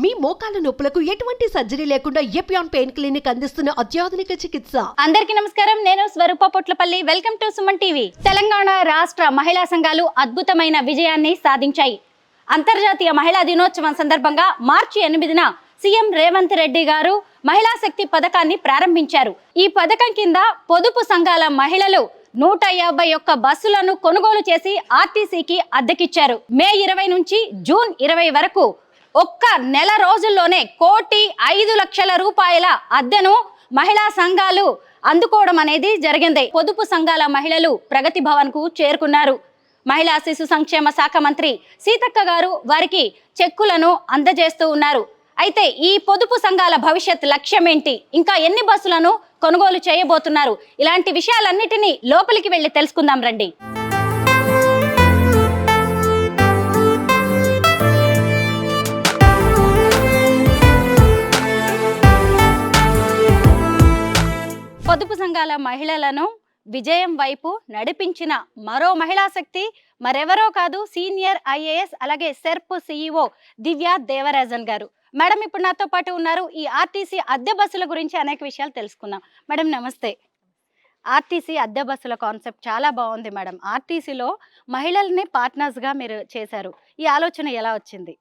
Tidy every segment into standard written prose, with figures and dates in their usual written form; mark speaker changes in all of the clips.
Speaker 1: మీ మోకాల నొప్పులకు ఎటువంటి సర్జరీ లేకుండా ఎపియాన్ పెయిన్ క్లినిక్ అందిస్తున్న అత్యాధునిక చికిత్స.
Speaker 2: అందరికీ నమస్కారం. నేను Swaroopa Potlapalli. Welcome to Suman TV. Telangana రాష్ట్ర మహిళా సంఘాలు అద్భుతమైన విజయాన్ని సాధించాయి. అంతర్జాతీయ మహిళా దినోత్సవం సందర్భంగా మార్చి 8న సీఎం రేవంత్ రెడ్డి గారు మహిళా శక్తి పథకాన్ని ప్రారంభించారు. ఈ పథకం కింద పొదుపు సంఘాల మహిళలు 151 బస్సులను కొనుగోలు చేసి ఆర్టీసీకి అద్దెకిచ్చారు. మే 20 నుంచి జూన్ 20 వరకు ఒక్క నెల రోజుల్లోనే 1,05,00,000 రూపాయల అద్దెను మహిళా సంఘాలు అందుకోవడం అనేది జరిగింది. పొదుపు సంఘాల మహిళలు ప్రగతి భవన్ కు చేరుకున్నారు. మహిళా శిశు సంక్షేమ శాఖ మంత్రి సీతక్క గారు వారికి చెక్కులను అందజేస్తూ ఉన్నారు. అయితే ఈ పొదుపు సంఘాల భవిష్యత్ లక్ష్యం ఏంటి, ఇంకా ఎన్ని బస్సులను కొనుగోలు చేయబోతున్నారు, ఇలాంటి విషయాలన్నిటినీ లోపలికి వెళ్ళి తెలుసుకుందాం రండి. పొదుపు సంఘాల మహిళలను విజయం వైపు నడిపించిన మరో మహిళా శక్తి మరెవరో కాదు, సీనియర్ ఐఏఎస్ అలాగే సెర్ప్ సిఇఓ దివ్య దేవరాజన్ గారు. మేడం ఇప్పుడు నాతో పాటు ఉన్నారు. ఈ ఆర్టీసీ అద్దె బస్సుల గురించి అనేక విషయాలు తెలుసుకుందాం. మేడం నమస్తే. ఆర్టీసీ అద్దె బస్సుల కాన్సెప్ట్ చాలా బాగుంది మేడం. ఆర్టీసీలో మహిళల్ని పార్ట్నర్స్గా మీరు చేశారు. ఈ ఆలోచన ఎలా వచ్చింది?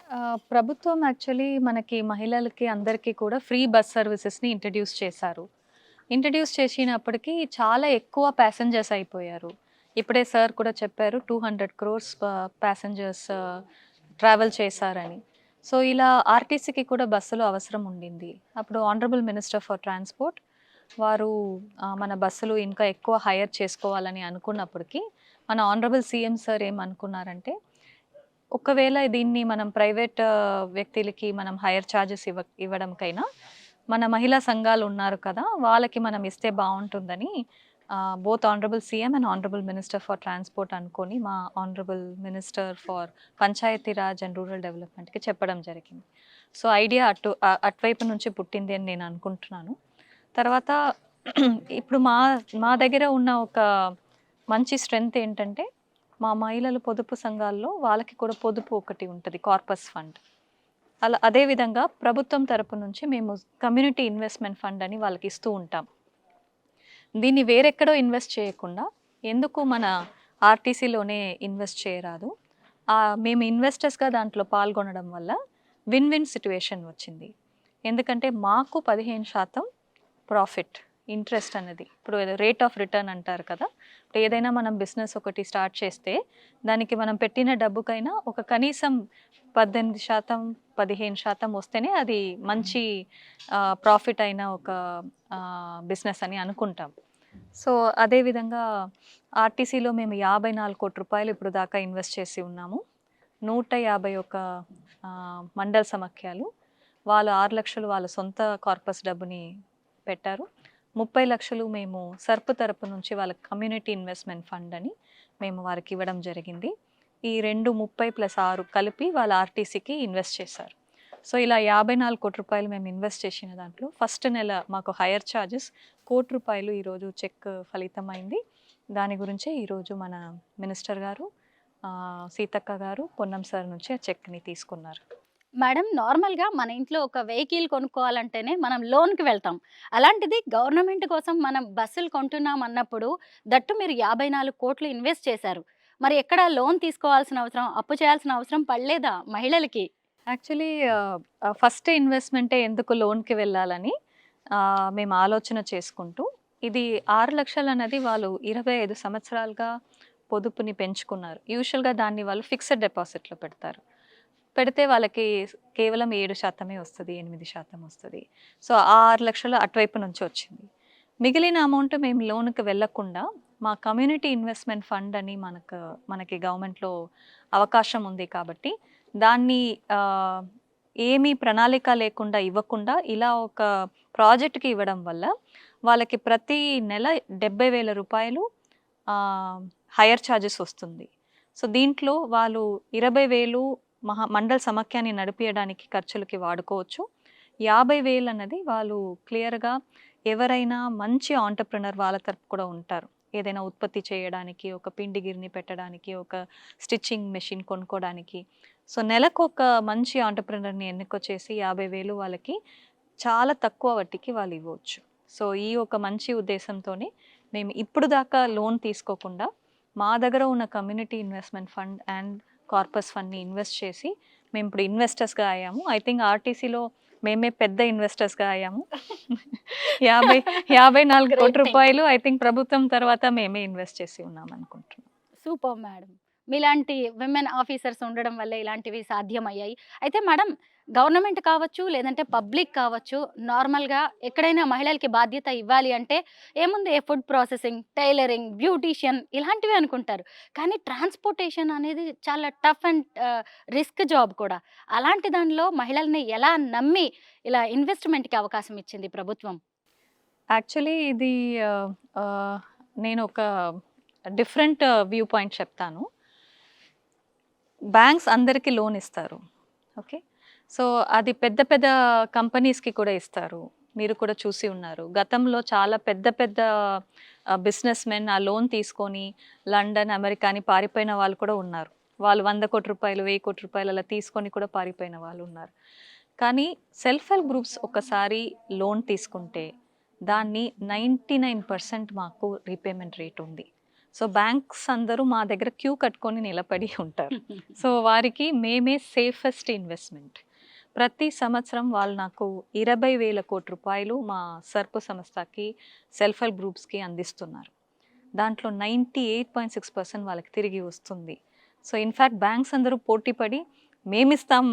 Speaker 3: ప్రభుత్వం యాక్చువల్లీ మనకి మహిళలకి అందరికీ కూడా ఫ్రీ బస్ సర్వీసెస్ని ఇంట్రడ్యూస్ చేసినప్పటికీ చాలా ఎక్కువ ప్యాసింజర్స్ అయిపోయారు. ఇప్పుడే సార్ కూడా చెప్పారు 200 crores ప్యాసింజర్స్ ట్రావెల్ చేశారని. సో ఇలా ఆర్టీసీకి కూడా బస్సులు అవసరం ఉండింది. అప్పుడు ఆనరబుల్ మినిస్టర్ ఫర్ ట్రాన్స్పోర్ట్ వారు మన బస్సులు ఇంకా ఎక్కువ హైర్ చేసుకోవాలని అనుకున్నప్పటికీ మన ఆనరబుల్ సీఎం సార్ ఏమనుకున్నారంటే, ఒకవేళ దీన్ని మనం ప్రైవేట్ వ్యక్తులకి మనం హైయర్ ఛార్జెస్ ఇవ్వడంకైనా మన మహిళా సంఘాలు ఉన్నారు కదా, వాళ్ళకి మనం ఇస్తే బాగుంటుందని both honourable CM and honourable minister for transport అనుకొని మా honourable minister for Panchayati Raj and rural డెవలప్మెంట్కి చెప్పడం జరిగింది. సో ఐడియా అటువైపు నుంచి పుట్టింది అని నేను అనుకుంటున్నాను. తర్వాత ఇప్పుడు మా దగ్గర ఉన్న ఒక మంచి స్ట్రెంగ్త్ ఏంటంటే, మా మహిళలు పొదుపు సంఘాల్లో వాళ్ళకి కూడా పొదుపు ఒకటి ఉంటుంది, కార్పస్ ఫండ్. అదేవిధంగా ప్రభుత్వం తరపు నుంచి మేము కమ్యూనిటీ ఇన్వెస్ట్మెంట్ ఫండ్ అని వాళ్ళకి ఇస్తూ ఉంటాం. దీన్ని వేరెక్కడో ఇన్వెస్ట్ చేయకుండా ఎందుకు మన ఆర్టీసీలోనే ఇన్వెస్ట్ చేయరాదు? మేము ఇన్వెస్టర్స్గా దాంట్లో పాల్గొనడం వల్ల విన్ విన్ సిట్యుయేషన్ వచ్చింది. ఎందుకంటే మాకు 15% ప్రాఫిట్, ఇంట్రెస్ట్ అనేది, ఇప్పుడు రేట్ ఆఫ్ రిటర్న్ అంటారు కదా, ఇప్పుడు ఏదైనా మనం బిజినెస్ ఒకటి స్టార్ట్ చేస్తే దానికి మనం పెట్టిన డబ్బుకైనా ఒక కనీసం 18%, 15% వస్తేనే అది మంచి ప్రాఫిట్ అయిన ఒక బిజినెస్ అని అనుకుంటాం. సో అదేవిధంగా ఆర్టీసీలో మేము 54 కోట్ల రూపాయలు ఇప్పుడు దాకా ఇన్వెస్ట్ చేసి ఉన్నాము. 151 మండల సమాఖ్యలు వాళ్ళు 6 లక్షలు వాళ్ళ సొంత కార్పస్ డబ్బుని పెట్టారు. 30 లక్షలు మేము సర్ప్ తరపు నుంచి వాళ్ళ కమ్యూనిటీ ఇన్వెస్ట్మెంట్ ఫండ్ అని మేము వారికి ఇవ్వడం జరిగింది. ఈ 30+6 కలిపి వాళ్ళ ఆర్టీసీకి ఇన్వెస్ట్ చేశారు. సో ఇలా 54 కోట్ల రూపాయలు మేము ఇన్వెస్ట్ చేసిన దాంట్లో ఫస్ట్ నెల మాకు హైయర్ ఛార్జెస్ 1 కోటి రూపాయలు ఈరోజు చెక్ ఫలితమైంది. దాని గురించే ఈరోజు మన మినిస్టర్ గారు సీతక్క గారు పొన్నం సార్ నుంచి ఆ చెక్ని తీసుకున్నారు.
Speaker 2: మేడం నార్మల్గా మన ఇంట్లో ఒక వెహికల్ కొనుక్కోవాలంటేనే మనం లోన్కి వెళ్తాం. అలాంటిది గవర్నమెంట్ కోసం మనం బస్సులు కొంటున్నాం అన్నప్పుడు దట్టు మీరు 54 కోట్లు ఇన్వెస్ట్ చేశారు. మరి ఎక్కడ లోన్ తీసుకోవాల్సిన అవసరం, అప్పు చేయాల్సిన అవసరం పడలేదా మహిళలకి?
Speaker 3: యాక్చువల్లీ ఫస్ట్ ఇన్వెస్ట్మెంటే ఎందుకు లోన్కి వెళ్ళాలని మేము ఆలోచన చేసుకుంటూ, ఇది 6 లక్షలు అనేది వాళ్ళు 25 సంవత్సరాలుగా పొదుపుని పెంచుకున్నారు. యూజువల్గా దాన్ని వాళ్ళు ఫిక్స్డ్ డిపాజిట్లో పెడితే వాళ్ళకి కేవలం 7% వస్తుంది, 8% వస్తుంది. సో 6 లక్షలు అటువైపు నుంచి వచ్చింది. మిగిలిన అమౌంట్ మేము లోన్కి వెళ్ళకుండా మా కమ్యూనిటీ ఇన్వెస్ట్మెంట్ ఫండ్ అని మనకి గవర్నమెంట్లో అవకాశం ఉంది కాబట్టి దాన్ని ఏమీ ప్రణాళిక లేకుండా ఇవ్వకుండా ఇలా ఒక ప్రాజెక్ట్కి ఇవ్వడం వల్ల వాళ్ళకి ప్రతి నెల 70,000 రూపాయలు హైయర్ ఛార్జెస్ వస్తుంది. సో దీంట్లో వాళ్ళు 20,000 మండల సమాఖ్యాన్ని నడిపించడానికి ఖర్చులకి వాడుకోవచ్చు. 50,000 అన్నది వాళ్ళు క్లియర్గా ఎవరైనా మంచి ఆంటర్ప్రినర్ వాళ్ళ తరపు కూడా ఉంటారు, ఏదైనా ఉత్పత్తి చేయడానికి, ఒక పిండి గిర్ని పెట్టడానికి, ఒక స్టిచ్చింగ్ మెషిన్ కొనుక్కోవడానికి. సో నెలకు ఒక మంచి ఆంటర్‌ప్రెన్యూర్‌ని ఎన్నుకొచ్చేసి 50,000 వాళ్ళకి చాలా తక్కువ వడ్డీకి వాళ్ళు ఇవ్వచ్చు. సో ఈ ఒక మంచి ఉద్దేశంతోనే మేము ఇప్పుడు దాకా లోన్ తీసుకోకుండా మా దగ్గర ఉన్న community investment fund and corpus ఫండ్ని ఇన్వెస్ట్ చేసి మేము ఇప్పుడు ఇన్వెస్టర్స్గా అయ్యాము. ఐ థింక్ ఆర్టీసీలో మేమే పెద్ద ఇన్వెస్టర్స్గా అయ్యాము. 54
Speaker 2: Great
Speaker 3: కోట్ల
Speaker 2: thing.
Speaker 3: రూపాయలు ఐ థింక్ ప్రభుత్వం తర్వాత మేమే ఇన్వెస్ట్ చేసి ఉన్నాం అనుకుంటున్నాం.
Speaker 2: Super madam. మీలాంటి విమెన్ ఆఫీసర్స్ ఉండడం వల్ల ఇలాంటివి సాధ్యమయ్యాయి. అయితే మేడం, గవర్నమెంట్ కావచ్చు, లేదంటే పబ్లిక్ కావచ్చు, నార్మల్‌గా ఎక్కడైనా మహిళలకి బాధ్యత ఇవ్వాలి అంటే ఏముంది, ఫుడ్ ప్రాసెసింగ్, టైలరింగ్, బ్యూటీషియన్ ఇలాంటివి అనుకుంటారు. కానీ ట్రాన్స్‌పోర్టేషన్ అనేది చాలా టఫ్ అండ్ రిస్క్ జాబ్ కూడా. అలాంటి దానిలో మహిళల్ని ఎలా నమ్మి ఇలా ఇన్వెస్ట్‌మెంట్‌కి అవకాశం ఇచ్చింది ప్రభుత్వం?
Speaker 3: యాక్చువల్లీ ఇది ఆహ్, ఆహ్, నేను ఒక డిఫరెంట్ వ్యూ పాయింట్ చెప్తాను. బ్యాంక్స్ అందరికీ లోన్ ఇస్తారు. ఓకే. సో అది పెద్ద పెద్ద కంపెనీస్‌కి కూడా ఇస్తారు. మీరు కూడా చూసి ఉన్నారు. గతంలో చాలా పెద్ద పెద్ద బిజినెస్ మెన్ ఆ లోన్ తీసుకొని లండన్, అమెరికా అని పారిపోయిన వాళ్ళు కూడా ఉన్నారు. వాళ్ళు 100 కోట్ల రూపాయలు, 1000 కోట్ల రూపాయలు అలా తీసుకొని కూడా పారిపోయిన వాళ్ళు ఉన్నారు. కానీ సెల్ఫ్ హెల్ప్ గ్రూప్స్ ఒకసారి లోన్ తీసుకుంటే దాన్ని 99% మాకు రీపేమెంట్ రేట్ ఉంది. సో బ్యాంక్స్ అందరూ మా దగ్గర క్యూ కట్టుకొని నిలబడి ఉంటారు. సో వారికి మేమే సేఫెస్ట్ ఇన్వెస్ట్మెంట్. ప్రతి సంవత్సరం వాళ్ళు నాకు 20,000 కోట్ల రూపాయలు మా సర్పు సంస్థకి సెల్ఫ్ హెల్ప్ గ్రూప్స్కి అందిస్తున్నారు. దాంట్లో 98.6% వాళ్ళకి తిరిగి వస్తుంది. సో ఇన్ఫ్యాక్ట్ బ్యాంక్స్ అందరూ పోటీపడి మేమిస్తాం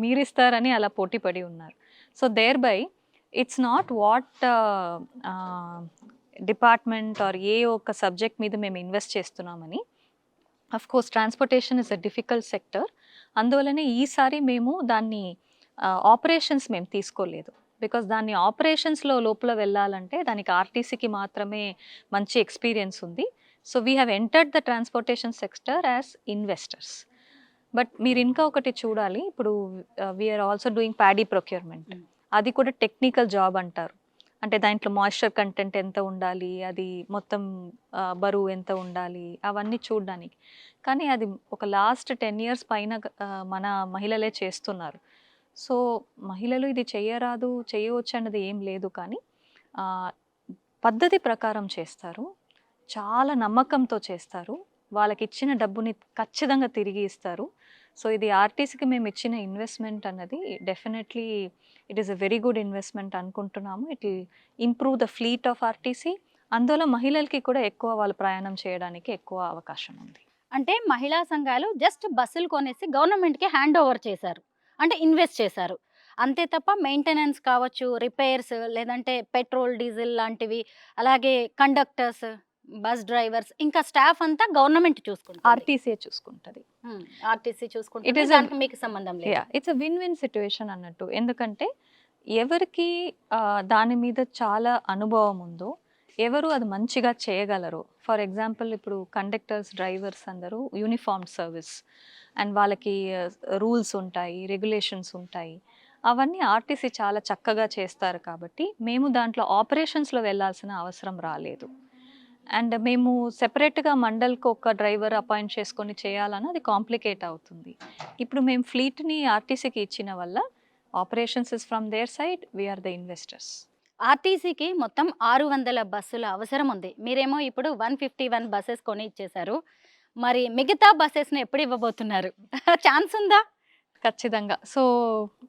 Speaker 3: మీరిస్తారని అలా పోటీపడి ఉన్నారు. So thereby it's not what department or a ఒక సబ్జెక్ట్ మీద మేము ఇన్వెస్ట్ చేస్తున్నామని. Of course transportation is a difficult sector. అందువల్లనే ఈసారి మేము దాన్ని ఆపరేషన్స్ మేము తీసుకోలేదు. బికాస్ దాన్ని ఆపరేషన్స్లో లోపల వెళ్ళాలంటే దానికి ఆర్టీసీకి మాత్రమే మంచి ఎక్స్పీరియన్స్ ఉంది. So we have entered the transportation sector as investors. But మీరు ఇంకా ఒకటి చూడాలి, ఇప్పుడు we are also doing paddy procurement. అది కూడా టెక్నికల్ జాబ్ అంటారు. అంటే దాంట్లో మాయిశ్చర్ కంటెంట్ ఎంత ఉండాలి, అది మొత్తం బరువు ఎంత ఉండాలి, అవన్నీ చూడడానికి. కానీ అది ఒక లాస్ట్ 10 years పైన మన మహిళలే చేస్తున్నారు. సో మహిళలు ఇది చేయరాదు చేయవచ్చు అన్నది ఏం లేదు, కానీ పద్ధతి ప్రకారం చేస్తారు, చాలా నమ్మకంతో చేస్తారు, వాళ్ళకి ఇచ్చిన డబ్బుని ఖచ్చితంగా తిరిగి ఇస్తారు. సో ఇది ఆర్టీసీకి మేము ఇచ్చిన ఇన్వెస్ట్మెంట్ అన్నది definitely it is a very good investment అనుకుంటున్నాము. It will improve the fleet of RTC. అందువల్ల మహిళలకి కూడా ఎక్కువ వాళ్ళు ప్రయాణం చేయడానికి ఎక్కువ అవకాశం ఉంది.
Speaker 2: అంటే మహిళా సంఘాలు జస్ట్ బస్సులు కొనేసి గవర్నమెంట్‌కి హ్యాండ్ ఓవర్ చేశారు. అంటే ఇన్వెస్ట్ చేశారు. అంతే తప్ప మెయింటెనెన్స్ కావచ్చు, రిపేర్స్, లేదంటే పెట్రోల్, డీజిల్ లాంటివి, అలాగే కండక్టర్స్, బస్ డ్రైవర్స్, ఇంకా స్టాఫ్ అంతా గవర్నమెంట్ చూసుకుంటుంది.
Speaker 3: ఆర్టీసీ చూసుకుంటుంది.
Speaker 2: ఆర్టీసీ చూసుకుంటుంది.
Speaker 3: It is a-
Speaker 2: దానికి మీకు సంబంధం లేదు.
Speaker 3: ఇట్స్ అ విన్ సిచ్యువేషన్ అన్నట్టు. ఎందుకంటే ఎవరికి దాని మీద చాలా అనుభవం ఉందో, ఎవరు అది మంచిగా చేయగలరు. ఫర్ ఎగ్జాంపుల్ ఇప్పుడు కండక్టర్స్, డ్రైవర్స్ అందరూ యూనిఫామ్ సర్వీస్ అండ్ వాళ్ళకి రూల్స్ ఉంటాయి, రెగ్యులేషన్స్ ఉంటాయి. అవన్నీ ఆర్టీసీ చాలా చక్కగా చేస్తారు కాబట్టి మేము దాంట్లో ఆపరేషన్స్లో వెళ్ళాల్సిన అవసరం రాలేదు. అండ్ మేము సెపరేట్గా మండల్కి ఒక డ్రైవర్ అపాయింట్ చేసుకొని చేయాలని అది కాంప్లికేట్ అవుతుంది. ఇప్పుడు మేము ఫ్లీట్ని ఆర్టీసీకి ఇచ్చిన వల్ల operations is from there side, we are the investors.
Speaker 2: ఆర్టీసీకి మొత్తం 600 బస్సుల అవసరం ఉంది. మీరేమో ఇప్పుడు 151 బస్సెస్ కొని ఇచ్చేశారు. మరి మిగతా బస్సెస్‌ని ఎప్పుడు ఇవ్వబోతున్నారు? ఛాన్స్ ఉందా?
Speaker 3: ఖచ్చితంగా. సో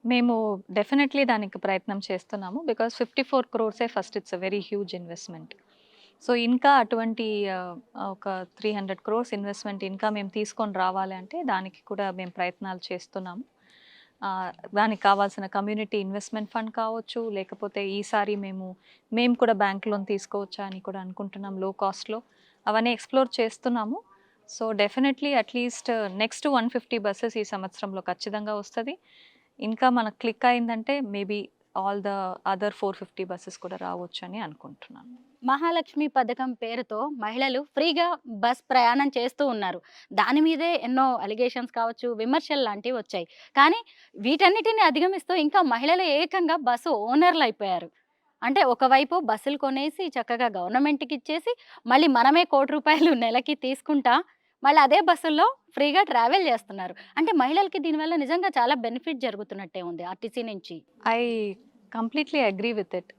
Speaker 3: మేము డెఫినెట్లీ దానికి ప్రయత్నం చేస్తున్నాము. Because 54 crores first, it's a very huge investment. So ఇంకా అటువంటి ఒక 300 crores ఇన్వెస్ట్మెంట్ ఇంకా మేము తీసుకొని రావాలి అంటే దానికి కూడా మేము ప్రయత్నాలు చేస్తున్నాము. దానికి కావాల్సిన కమ్యూనిటీ ఇన్వెస్ట్మెంట్ ఫండ్ కావచ్చు, లేకపోతే ఈసారి మేము కూడా బ్యాంక్ లోన్ తీసుకోవచ్చా అని కూడా అనుకుంటున్నాం లో కాస్ట్లో. అవన్నీ ఎక్స్ప్లోర్ చేస్తున్నాము. So definitely at least next 150 buses ఈ సంవత్సరంలో ఖచ్చితంగా వస్తుంది. ఇంకా మనకు క్లిక్ అయిందంటే maybe all the other 450 buses కూడా రావచ్చు అని అనుకుంటున్నాను.
Speaker 2: మహాలక్ష్మి పథకం పేరుతో మహిళలు ఫ్రీగా బస్ ప్రయాణం చేస్తూ ఉన్నారు. దాని మీదే ఎన్నో అలిగేషన్స్ కావచ్చు, విమర్శలు లాంటివి వచ్చాయి. కానీ వీటన్నిటిని అధిగమిస్తూ ఇంకా మహిళలు ఏకంగా బస్సు ఓనర్లు అయిపోయారు. అంటే ఒకవైపు బస్సులు కొనేసి చక్కగా గవర్నమెంట్‌కి ఇచ్చేసి, మళ్ళీ మనమే ₹1,00,00,000 నెలకి తీసుకుంటా, మళ్ళీ అదే బస్సుల్లో ఫ్రీగా ట్రావెల్ చేస్తున్నారు. అంటే మహిళలకి దీనివల్ల నిజంగా చాలా బెనిఫిట్ జరుగుతున్నట్టే ఉంది ఆర్టీసీ నుంచి.
Speaker 3: I completely agree with it.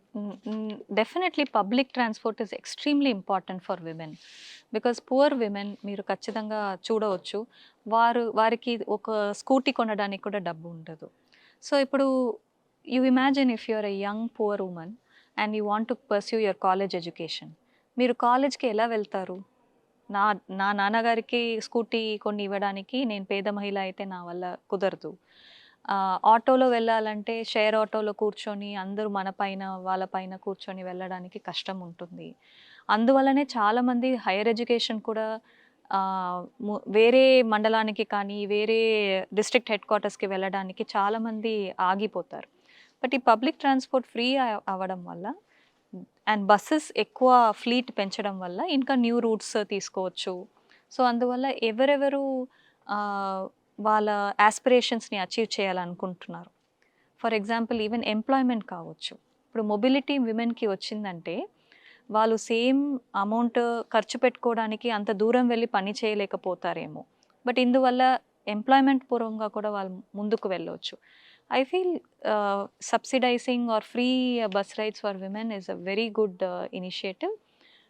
Speaker 3: Definitely public transport is extremely important for women. Because poor women మీరు ఖచ్చితంగా చూడవచ్చు, వారికి ఒక స్కూటీ కొనడానికి కూడా డబ్బు ఉండదు. సో ఇప్పుడు you imagine if you are a young poor woman and you want to pursue your college education, మీరు కాలేజ్కి ఎలా వెళ్తారు? నా నాన్నగారికి స్కూటీ కొన్ని ఇవ్వడానికి నేను పేద మహిళ అయితే నా వల్ల కుదరదు. ఆటోలో వెళ్ళాలంటే షేర్ ఆటోలో కూర్చొని అందరూ మన పైన వాళ్ళ పైన కూర్చొని వెళ్ళడానికి కష్టం ఉంటుంది. అందువల్లనే చాలామంది హైయర్ ఎడ్యుకేషన్ కూడా వేరే మండలానికి కానీ వేరే డిస్ట్రిక్ట్ హెడ్ క్వార్టర్స్కి వెళ్ళడానికి చాలామంది ఆగిపోతారు. బట్ ఈ పబ్లిక్ ట్రాన్స్పోర్ట్ ఫ్రీ అవ్వడం వల్ల అండ్ బస్సెస్ ఎక్కువ ఫ్లీట్ పెంచడం వల్ల ఇంకా న్యూ రూట్స్ తీసుకోవచ్చు. సో అందువల్ల ఎవరెవరు వాళ్ళ ఆస్పిరేషన్స్ని అచీవ్ చేయాలనుకుంటున్నారు, ఫర్ ఎగ్జాంపుల్ ఈవెన్ ఎంప్లాయ్మెంట్ కావచ్చు. ఇప్పుడు మొబిలిటీ విమెన్కి వచ్చిందంటే వాళ్ళు సేమ్ అమౌంట్ ఖర్చు పెట్టుకోవడానికి అంత దూరం వెళ్ళి పని చేయలేకపోతారేమో, బట్ ఇందువల్ల ఎంప్లాయ్మెంట్ పూర్వంగా కూడా వాళ్ళు ముందుకు వెళ్ళవచ్చు. I feel subsidizing or free bus rides for women is a very good initiative,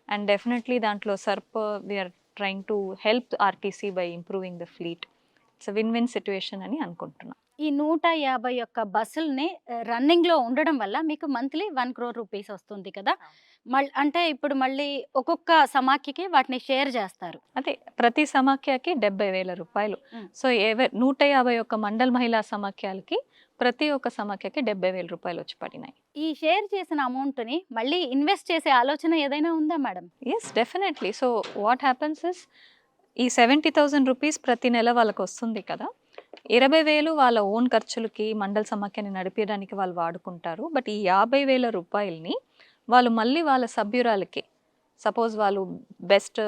Speaker 3: and definitely dantlo SERP we are trying to help RTC by improving the fleet. It's a win-win situation అని అనుకుంటున్నా.
Speaker 2: ఈ 150 యొక్క బస్సుల్ని రన్నింగ్‌లో ఉండడం వల్ల మీకు monthly 1 crore rupees వస్తుంది కదా! అంటే ఇప్పుడు మళ్ళీ ఒక్కొక్క సమాఖ్యకి వాటిని షేర్ చేస్తారు.
Speaker 3: అదే ప్రతి సమాఖ్యకి 70,000 రూపాయలు. సో 151 మండల్ మహిళా సమాఖ్యలకి ప్రతి ఒక్క సమాఖ్యకి 70,000 రూపాయలు వచ్చి పడినాయి.
Speaker 2: ఈ షేర్ చేసిన అమౌంట్‌ని మళ్ళీ ఇన్వెస్ట్ చేసే ఆలోచన ఏదైనా ఉందా madam?
Speaker 3: Yes, definitely. So what happens is ఈ 70,000 రూపీస్ ప్రతి నెల వాళ్ళకి వస్తుంది కదా, 20,000 వాళ్ళ ఓన్ ఖర్చులకి మండల్ సమాఖ్యని నడిపించడానికి వాళ్ళు వాడుకుంటారు. బట్ ఈ 50,000 రూపాయలని వాళ్ళు మళ్ళీ వాళ్ళ సభ్యురాలకి, సపోజ్ వాళ్ళు బెస్ట్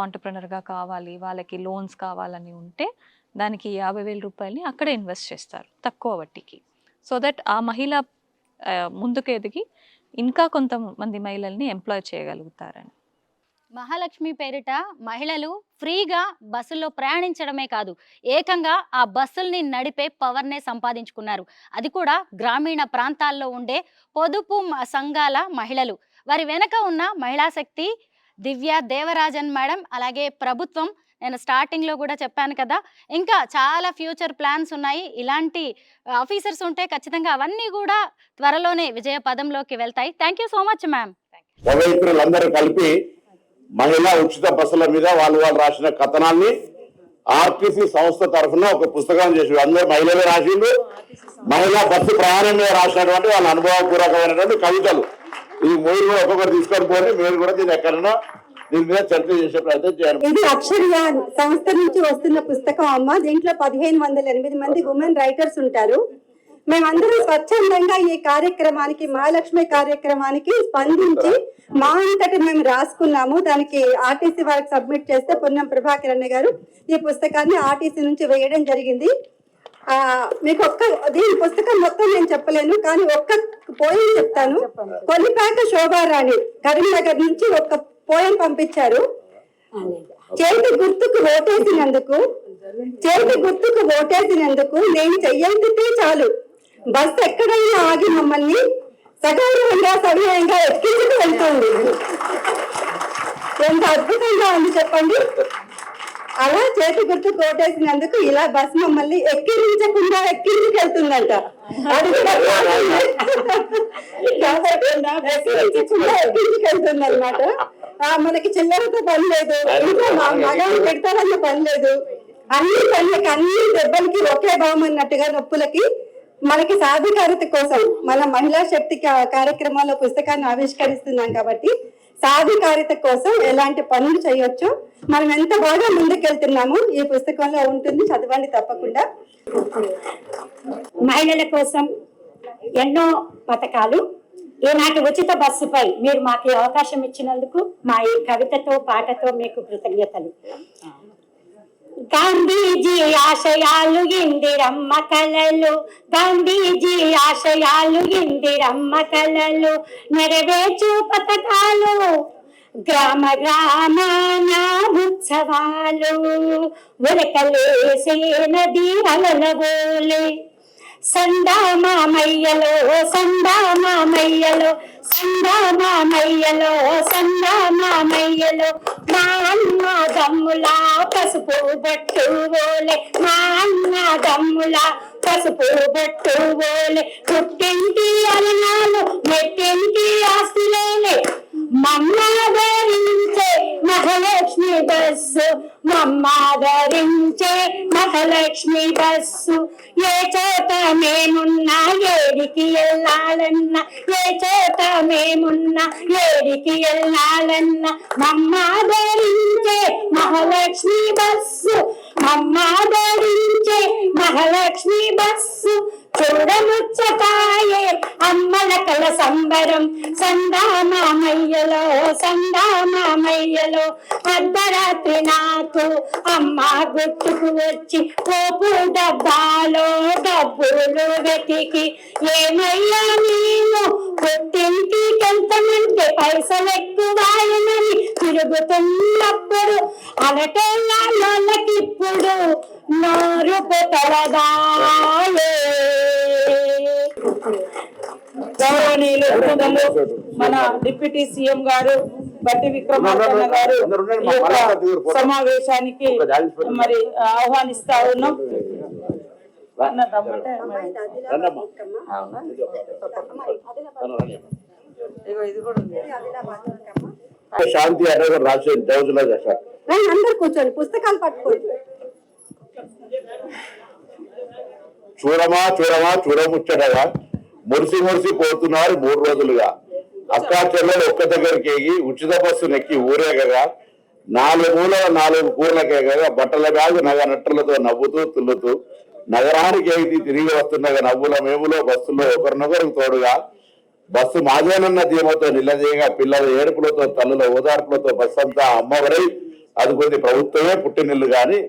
Speaker 3: ఆంటర్ప్రెనర్గా కావాలి, వాళ్ళకి లోన్స్ కావాలని ఉంటే దానికి 50,000 రూపాయలని అక్కడే ఇన్వెస్ట్ చేస్తారు తక్కువ వడ్డీకి. సో దట్ ఆ మహిళ ముందుకు ఎదిగి ఇంకా కొంతమంది మహిళల్ని ఎంప్లాయ్ చేయగలుగుతారని.
Speaker 2: మహాలక్ష్మి పేరిట మహిళలు ఫ్రీగా బస్సుల్లో ప్రయాణించడమే కాదు, ఏకంగా ఆ బస్సుల్ని నడిపే పవర్నే సంపాదించుకున్నారు. అది కూడా గ్రామీణ ప్రాంతాల్లో ఉండే పొదుపు సంఘాల మహిళలు. వారి వెనక ఉన్న మహిళా శక్తి దివ్య దేవరాజన్ మేడం, అలాగే ప్రభుత్వం. నేను స్టార్టింగ్లో కూడా చెప్పాను కదా, ఇంకా చాలా ఫ్యూచర్ ప్లాన్స్ ఉన్నాయి. ఇలాంటి ఆఫీసర్స్ ఉంటే ఖచ్చితంగా అవన్నీ కూడా త్వరలోనే విజయ పదంలోకి వెళ్తాయి. Thank you so much ma'am.
Speaker 4: అందరూ కలిపి మహిళా ఉచిత బస్సుల మీద వాళ్ళు రాసిన కథనాన్ని ఆర్టీసీ సంస్థ తరఫున ఒక పుస్తకం చేసి అందరూ మహిళలే రాసిండు. మహిళా బస్సు ప్రయాణం మీద రాసినటువంటి వాళ్ళ అనుభవపూర్వకమైనటువంటి కవితలు. ఈ మూడు కూడా ఒక్కొక్కరు తీసుకొని పోయి మీరు కూడా దీన్ని ఎక్కడైనా దీని మీద చర్చ చేసే ప్రయత్నం చేయాలి.
Speaker 5: ఇది అక్షర్యా సంస్థ నుంచి వస్తున్న పుస్తకం అమ్మ. దీంట్లో 1508 మంది ఉమెన్ రైటర్స్ ఉంటారు. మేమందరం స్వచ్ఛందంగా ఈ కార్యక్రమానికి, మహాలక్ష్మి కార్యక్రమానికి స్పందించి మా అంతటి మేము రాసుకున్నాము. దానికి ఆర్టీసీ వారికి సబ్మిట్ చేస్తే పొన్నం ప్రభాకర్ అన్న గారు ఈ పుస్తకాన్ని ఆర్టీసీ నుంచి వేయడం జరిగింది. మీకు దీని పుస్తకం మొత్తం నేను చెప్పలేను, కానీ ఒక్క పోయం చెప్తాను. కొల్లిపాక శోభారాణి కరీంనగర్ నుంచి ఒక్క పోయం పంపించారు. చేతి గుర్తుకు ఓటేసినందుకు నేను చెయ్యందితే చాలు, బస్సు ఎక్కడైనా ఆగి మమ్మల్ని సగౌరవంగా సవ్యంగా ఎక్కించుకు వెళ్తుంది. ఎంత అద్భుతంగా ఉంది చెప్పండి. అలా చేతి గుర్తు కోటేసినందుకు ఇలా బస్ మమ్మల్ని ఎక్కించకుండా ఎక్కించుకెళ్తుందంట. అది కూడా ఎక్కించుకెళ్తుంది అనమాట. మనకి చిల్లరతో పని లేదు, ఇంకా మగాళ్ళు పెడతారన్న పని లేదు. అన్ని పనులకి, అన్ని దెబ్బలకి ఒకే భావం అన్నట్టుగా నొప్పులకి మనకి సాధికారత కోసం మన మహిళా శక్తి కార్యక్రమాల్లో పుస్తకాన్ని ఆవిష్కరిస్తున్నాం కాబట్టి సాధికారత కోసం ఎలాంటి పనులు చేయొచ్చు, మనం ఎంత బాగా ముందుకెళ్తున్నాము ఈ పుస్తకంలో ఉంటుంది, చదవండి తప్పకుండా.
Speaker 6: మహిళల కోసం ఎన్నో పథకాలు. ఈనాటి ఉచిత బస్సుపై మీరు మాకు ఈ అవకాశం ఇచ్చినందుకు మా ఈ కవితతో పాటతో మీకు కృతజ్ఞతలు. గాంధీజీ ఆశయాలు ఇందిరమ్మ కలలు, గాంధీజీ ఆశయాలు ఇందిరమ్మ కలలు, నెరవేర్చు పథకాలు గ్రామ గ్రామాన ఉత్సవాలు, ఉరకలేసే నది అలలవోలే, సందామామయ్యలో సందామామయ్యలో సందామామయ్యలో సందామామయ్యలో, మా అన్న దమ్ముల పసుపు బొట్టు ఓలే, మా అన్న దమ్ముల పసుపు బొట్టు ఓలే, పుట్టింటి అలనాలు మెట్టింటి ఆస్తులేలే, మమ్మాదరించే మహాలక్ష్మి బస్సు, మమ్మాదరించే మహాలక్ష్మి బస్సు, ఏ చోట మేమున్నా ఏడికి వెళ్ళాలన్నా, ఏ చోట మేమున్నా ఏడికి వెళ్ళాలన్నా, మమ్మాదరించే మహాలక్ష్మి బస్సు, మమ్మాదరించే మహాలక్ష్మి బస్సు, చూడముచ్చటాయే అమ్మల కల సంబరం, సందామామయ్యలో సందామామయ్యలో, అర్ధరాత్రి నాకు అమ్మ గుర్తుకు వచ్చి పోపు డబ్బాలో డబ్బులు వెతికి, ఏమయ్యా నేను పుట్టింటికెళ్తామంటే పైసలు ఎక్కువాయనని తిరుగుతున్నప్పుడు, అలటేళ్ళకిప్పుడు నోరు పెట్టలదాయే.
Speaker 7: గౌరవనీయులు పెద్దలు మన డిప్యూటీ సీఎం గారు బట్టి విక్రమార్క గారు ఈ యొక్క సమావేశానికి మరి ఆహ్వానిస్తా ఉన్నాం. ఇది కూడా ఉంది.
Speaker 4: శాంతి అనే రాసే రోజులో చేశారు.
Speaker 5: అందరు కూర్చోండి, పుస్తకాలు పట్టుకోండి.
Speaker 4: చూడమా చూడమా చూడముచ్చటగా మురిసి మురిసి పోతున్నారు 3 రోజులుగా. అక్కా చెల్లెలు ఒక్క దగ్గరికి ఎగి ఉచిత బస్సు నెక్కి ఊరేగగా 4 మూలల 4 కూరలకేగగా బట్టల బ్యాగు నగ నట్టులతో నవ్వుతూ తుల్లుతూ నగరానికి ఎగిది తిరిగి వస్తుండగా నవ్వుల మేములో బస్సులో ఒకరినొకరికి తోడుగా బస్సు మాదేనన్న ధీమతో నిలదీయగా పిల్లల ఏడుపులతో తల్లుల ఓదార్పులతో బస్సు అంతా అమ్మవరై అది కొద్ది ప్రభుత్వమే పుట్టినిల్లు గాని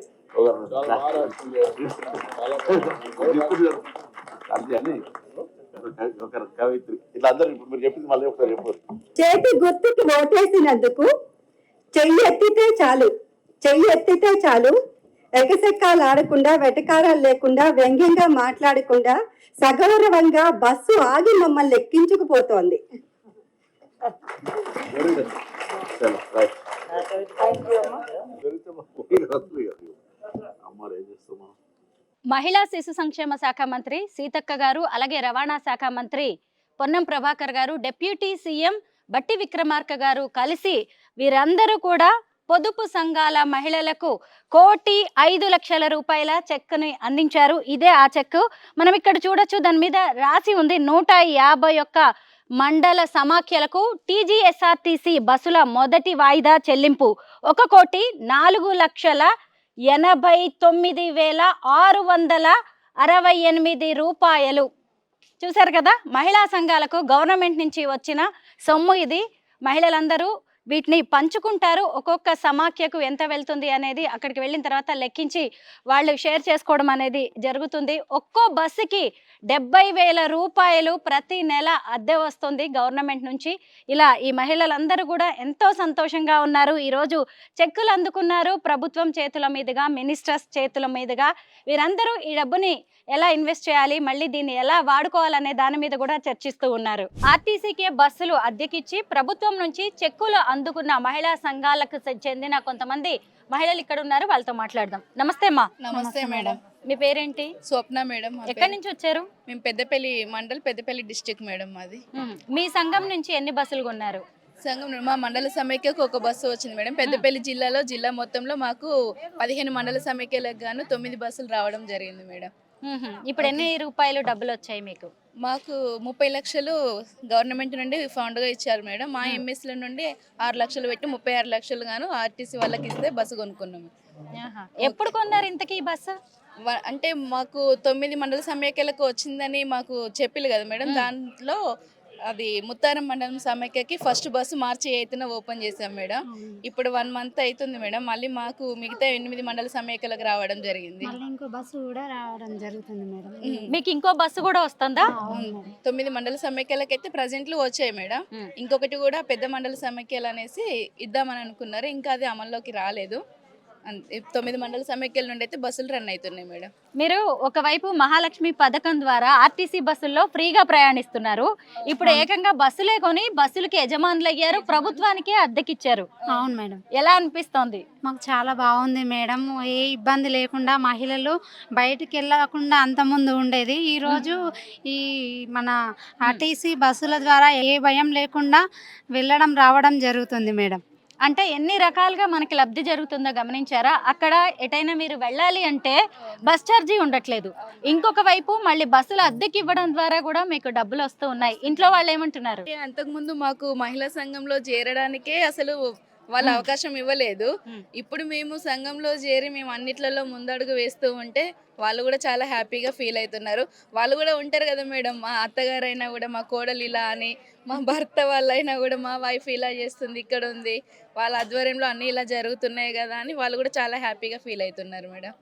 Speaker 4: కవిత్రి ఇట్లా అందరూ మీరు చెప్పింది మళ్ళీ ఒకసారి చెప్పారు.
Speaker 5: చేతి గుర్తుకి ఓటేసినందుకు చెయ్యి ఎత్తితే చాలు, చెయ్యి ఎత్తితే చాలు, ఎగసెక్కాలు ఆడకుండా వెటకారాలు లేకుండా వ్యంగ్యంగా మాట్లాడకుండా సగౌరవంగా బస్సు ఆగి మమ్మల్ని ఎక్కించుకుపోతోంది.
Speaker 2: మహిళా శిశు సంక్షేమ శాఖ మంత్రి సీతక్క గారు, అలాగే రవాణా శాఖ మంత్రి పొన్నం ప్రభాకర్ గారు, డిప్యూటీ సీఎం బట్టి విక్రమార్క గారు కలిసి వీరందరూ కూడా పొదుపు సంఘాల మహిళలకు 1,05,00,000 రూపాయల చెక్కుని అందించారు. ఇదే ఆ చెక్కు. మనం ఇక్కడ చూడొచ్చు, దాని మీద రాసి ఉంది 151 మండల సమాఖ్యలకు టీజీఎస్ఆర్టీసీ బస్సుల మొదటి వాయిదా చెల్లింపు 1,89,668 రూపాయలు. చూశారు కదా, మహిళా సంఘాలకు గవర్నమెంట్ నుంచి వచ్చిన సొమ్ము ఇది. మహిళలందరూ వీటిని పంచుకుంటారు. ఒక్కొక్క సమాఖ్యకు ఎంత వెళ్తుంది అనేది అక్కడికి వెళ్ళిన తర్వాత లెక్కించి వాళ్ళు షేర్ చేసుకోవడం అనేది జరుగుతుంది. ఒక్కో బస్సుకి 70,000 రూపాయలు ప్రతి నెల అద్దె వస్తుంది గవర్నమెంట్ నుంచి. ఇలా ఈ మహిళలందరూ కూడా ఎంతో సంతోషంగా ఉన్నారు. ఈరోజు చెక్కులు అందుకున్నారు ప్రభుత్వం చేతుల మీదుగా, మినిస్టర్స్ చేతుల మీదుగా. వీరందరూ ఈ డబ్బుని ఎలా ఇన్వెస్ట్ చేయాలి, మళ్ళీ దీన్ని ఎలా వాడుకోవాలనే దాని మీద కూడా చర్చిస్తూ ఉన్నారు. ఆర్టీసీకే బస్సులు అద్దెకిచ్చి ప్రభుత్వం నుంచి చెక్కులు అందుకున్న మహిళా సంఘాలకు చెందిన కొంతమంది మహిళలు ఇక్కడ ఉన్నారు, వాళ్ళతో మాట్లాడదాం. నమస్తే అమ్మా.
Speaker 8: నమస్తే మేడం.
Speaker 2: మీ పేరేంటి?
Speaker 8: స్వప్న మేడం.
Speaker 2: ఎక్కడి నుంచి వచ్చారు?
Speaker 8: మేము పెద్దపల్లి మండల్, పెద్దపల్లి డిస్ట్రిక్ట్ మేడం మాది.
Speaker 2: మీ సంఘం నుంచి ఎన్ని బస్సులు కొన్నారు?
Speaker 8: సంఘం మా మండల సమైక్యకు 1 బస్సు వచ్చింది మేడం. పెద్దపల్లి జిల్లా మొత్తంలో మాకు 15 మండల సమైక్యలకు గాను 9 బస్సులు రావడం జరిగింది మేడం.
Speaker 2: ఇప్పుడు ఎన్ని రూపాయలు డబ్బులు వచ్చాయి మీకు?
Speaker 8: మాకు 30 లక్షలు గవర్నమెంట్ నుండి ఫండ్గా ఇచ్చారు మేడం. మా ఎంఎస్ల నుండి 6 లక్షలు పెట్టి 36 లక్షలు గాను ఆర్టీసీ వాళ్ళకి ఇస్తే బస్సు కొనుక్కున్నాము.
Speaker 2: ఎప్పుడు కొన్నారు ఇంతకీ ఈ బస్సు?
Speaker 8: అంటే మాకు 9 మండల సమైక్యలకు వచ్చిందని మాకు చెప్పిల్లు కదా మేడం. దాంట్లో అది ముత్తారం మండలం సమైక్యకి ఫస్ట్ బస్సు మార్చి 8న ఓపెన్ చేశాం మేడం. ఇప్పుడు 1 మంత్ అవుతుంది మేడం. మళ్ళీ మాకు మిగతా 8 మండల సమైక్యలకు రావడం జరిగింది.
Speaker 6: మళ్ళీ ఇంకో బస్సు కూడా రావడం జరుగుతుంది మేడం.
Speaker 2: మీకు ఇంకో బస్సు కూడా వస్తుందా?
Speaker 8: 9 మండల సమైక్యలకైతే ప్రజెంట్లు వచ్చాయి మేడం. ఇంకొకటి కూడా పెద్ద మండల సమైక్యలు అనేసి ఇద్దామని అనుకున్నారు, ఇంకా అది అమల్లోకి రాలేదు. 9 మండల సమైక్యల నుండి అయితే బస్సులు రన్ అవుతున్నాయి మేడం.
Speaker 2: మీరు ఒకవైపు మహాలక్ష్మి పథకం ద్వారా ఆర్టీసీ బస్సుల్లో ఫ్రీగా ప్రయాణిస్తున్నారు, ఇప్పుడు ఏకంగా బస్సులే కొని బస్సులకి యజమానులు అయ్యారు, ప్రభుత్వానికే అద్దెకిచ్చారు.
Speaker 6: అవును మేడం,
Speaker 2: ఎలా అనిపిస్తోంది?
Speaker 6: మాకు చాలా బాగుంది మేడం. ఏ ఇబ్బంది లేకుండా మహిళలు బయటికి వెళ్ళకుండా అంతకుముందు ఉండేది. ఈరోజు ఈ మన ఆర్టీసీ బస్సుల ద్వారా ఏ భయం లేకుండా వెళ్ళడం రావడం జరుగుతుంది మేడం.
Speaker 2: అంటే ఎన్ని రకాలుగా మనకి లబ్ధి జరుగుతుందో గమనించారా? అక్కడ ఎటైనా మీరు వెళ్ళాలి అంటే బస్ ఛార్జీ ఉండట్లేదు, ఇంకొక వైపు మళ్ళీ బస్సులు అద్దెకి ఇవ్వడం ద్వారా కూడా మీకు డబ్బులు వస్తూ ఉన్నాయి. ఇంట్లో వాళ్ళు ఏమంటున్నారు?
Speaker 8: అంతకుముందు మాకు మహిళా సంఘంలో చేరడానికే అసలు వాళ్ళ అవకాశం ఇవ్వలేదు. ఇప్పుడు మేము సంఘంలో చేరి మేము అన్నిట్లలో ముందడుగు వేస్తూ ఉంటే వాళ్ళు కూడా చాలా హ్యాపీగా ఫీల్ అవుతున్నారు. వాళ్ళు కూడా ఉంటారు కదా మేడం, మా అత్తగారైనా కూడా మా కోడలు ఇలా అని, మా భర్త వాళ్ళైనా కూడా మా వైఫ్ ఇలా చేస్తుంది, ఇక్కడ ఉంది, వాళ్ళ ఆధ్వర్యంలో అన్నీ ఇలా జరుగుతున్నాయి కదా అని వాళ్ళు కూడా చాలా హ్యాపీగా ఫీల్ అవుతున్నారు మేడం.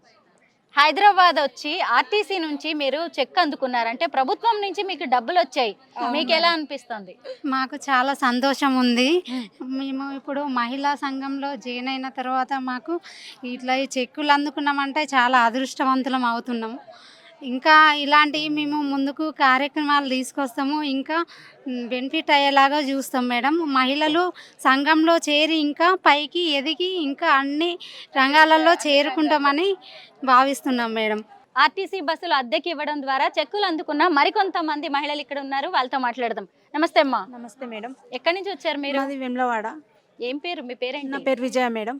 Speaker 2: హైదరాబాద్ వచ్చి ఆర్టీసీ నుంచి మీరు చెక్ అందుకున్నారు, అంటే ప్రభుత్వం నుంచి మీకు డబ్బులు వచ్చాయి, మీకు ఎలా అనిపిస్తుంది?
Speaker 6: మాకు చాలా సంతోషం ఉంది. మేము ఇప్పుడు మహిళా సంఘంలో జాయిన్ అయిన తర్వాత మాకు ఇట్లా ఈ చెక్కులు అందుకున్నామంటే చాలా అదృష్టవంతులం అవుతున్నాము. ఇంకా ఇలాంటివి మేము ముందుకు కార్యక్రమాలు తీసుకొస్తాము, ఇంకా బెనిఫిట్ అయ్యేలాగా చూస్తాం మేడం. మహిళలు సంఘంలో చేరి ఇంకా పైకి ఎదిగి ఇంకా అన్ని రంగాలలో చేరుకుంటామని భావిస్తున్నాం మేడం.
Speaker 2: ఆర్టీసీ బస్సులు అద్దెకి ఇవ్వడం ద్వారా చెక్కులు అందుకున్న మరికొంతమంది మహిళలు ఇక్కడ ఉన్నారు, వాళ్ళతో మాట్లాడదాం. నమస్తే అమ్మా.
Speaker 9: నమస్తే మేడం.
Speaker 2: ఎక్కడి నుంచి వచ్చారు మీరు?
Speaker 9: మాది వెమ్లవాడ.
Speaker 2: ఏం పేరు, మీ పేరేంటి?
Speaker 9: నా పేరు విజయ మేడం.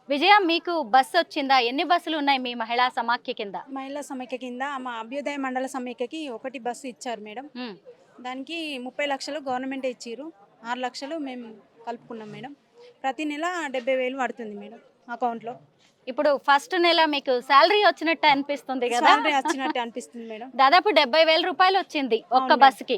Speaker 2: విజయ, మీకు బస్సు వచ్చిందా? ఎన్ని బస్సులు ఉన్నాయి మీ మహిళా సమాఖ్య కింద?
Speaker 9: మహిళా సమైక్య కింద మా అభ్యుదయ మండల సమైక్యకి 1 బస్సు ఇచ్చారు మేడం. దానికి 30 లక్షలు గవర్నమెంట్ ఇచ్చారు, 6 లక్షలు మేము కలుపుకున్నాం మేడం. ప్రతి నెల 70,000 పడుతుంది మేడం అకౌంట్లో.
Speaker 2: ఇప్పుడు ఫస్ట్ నెల మీకు శాలరీ వచ్చినట్టు అనిపిస్తుంది కదా?
Speaker 9: శాలరీ వచ్చినట్టు అనిపిస్తుంది మేడం.
Speaker 2: దాదాపు 70,000 రూపాయలు వచ్చింది ఒక్క బస్సుకి.